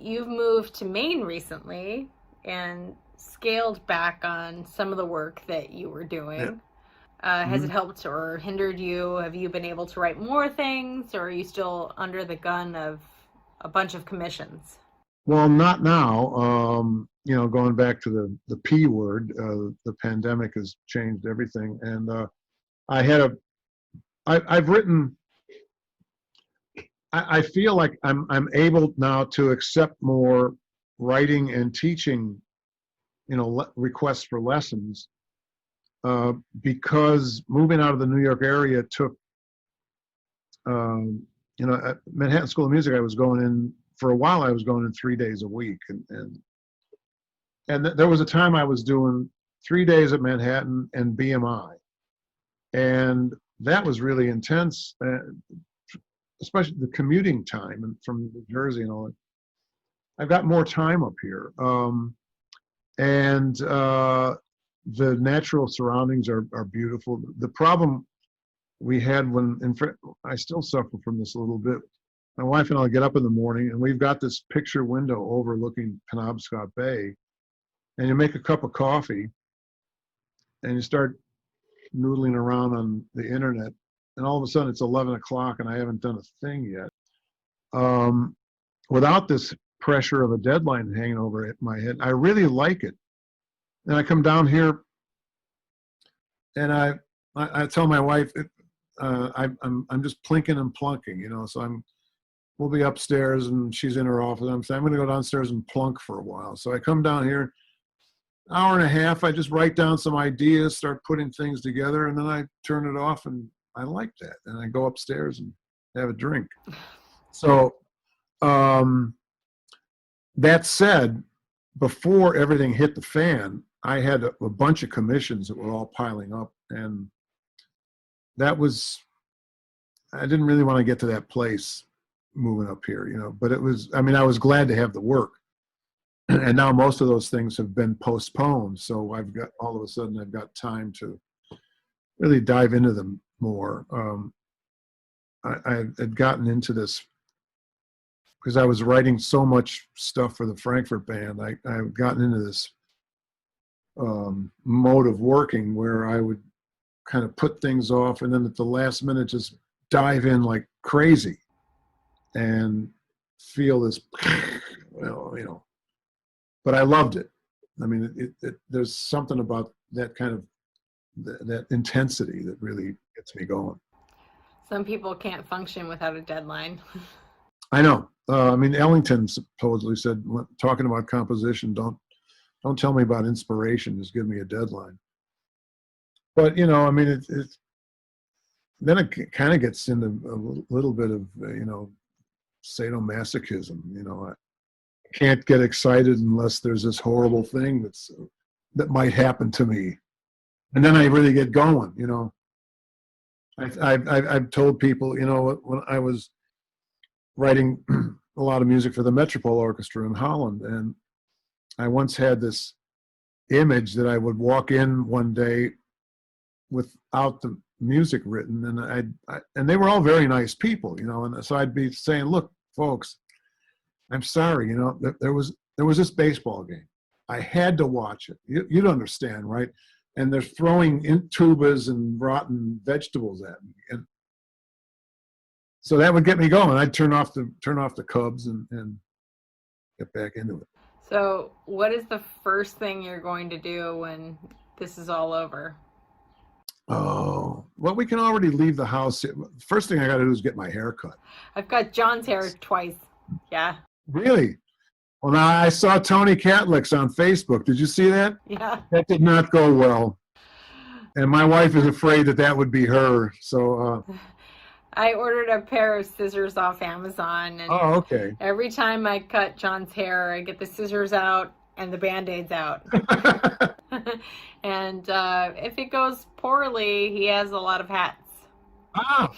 you've moved to Maine recently and scaled back on some of the work that you were Yeah. doing. Has it Mhm. helped or hindered you? Have you been able to write more things, or are you still under the gun of a bunch of commissions? Well, not now. Going back to the P word, the pandemic has changed everything. And I had a, I've written, I feel like I'm able now to accept more writing and teaching, requests for lessons, because moving out of the New York area took, um, at Manhattan School of Music, I was going in for a while. I was going in 3 days a week, and there was a time I was doing 3 days at Manhattan and BMI, and that was really intense, especially the commuting time and from New Jersey and all that. I've got more time up here, and the natural surroundings are beautiful. The problem we had when, in fact, I still suffer from this a little bit. My wife and I get up in the morning, and we've got this picture window overlooking Penobscot Bay, and you make a cup of coffee, and you start noodling around on the internet, and all of a sudden it's 11 o'clock, and I haven't done a thing yet. Um, Without this pressure of a deadline hanging over my head, I really like it. And I come down here, and I tell my wife, I'm just plinking and plunking, So we'll be upstairs, and she's in her office. I'm saying I'm going to go downstairs and plunk for a while. So I come down here, hour and a half. I just write down some ideas, start putting things together, and then I turn it off, and I like that. And I go upstairs and have a drink. So um, that said, before everything hit the fan, I had a bunch of commissions that were all piling up, and that was, I didn't really want to get to that place moving up here, but it was, I mean, I was glad to have the work. And now most of those things have been postponed. So all of a sudden, I've got time to really dive into them more. I had gotten into this because I was writing so much stuff for the Frankfurt band. I've gotten into this mode of working where I would kind of put things off, and then at the last minute just dive in like crazy and feel this, well. But I loved it. I mean, there's something about that kind of that intensity that really gets me going. Some people can't function without a deadline. I know. I mean, Ellington supposedly said, talking about composition, don't tell me about inspiration. Just give me a deadline. But I mean, then it kind of gets into a little bit of sadomasochism. I can't get excited unless there's this horrible thing that might happen to me, and then I really get going. I've told people, when I was writing a lot of music for the Metropole Orchestra in Holland, and I once had this image that I would walk in one day without the music written, and and they were all very nice people, and so I'd be saying, look, folks, I'm sorry, there was this baseball game. I had to watch it. You'd understand, right? And they're throwing in tubas and rotten vegetables at me, and so that would get me going. I'd turn off the Cubs and get back into it. So, what is the first thing you're going to do when this is all over? Oh, well, we can already leave the house. First thing I got to do is get my hair cut. I've got John's hair twice. Yeah. Really? Well, now I saw Tony Catlick's on Facebook. Did you see that? Yeah. That did not go well. And my wife is afraid that would be her. So, I ordered a pair of scissors off Amazon, and oh, okay. every time I cut John's hair, I get the scissors out and the band-aids out. And if it goes poorly, he has a lot of hats. Ah.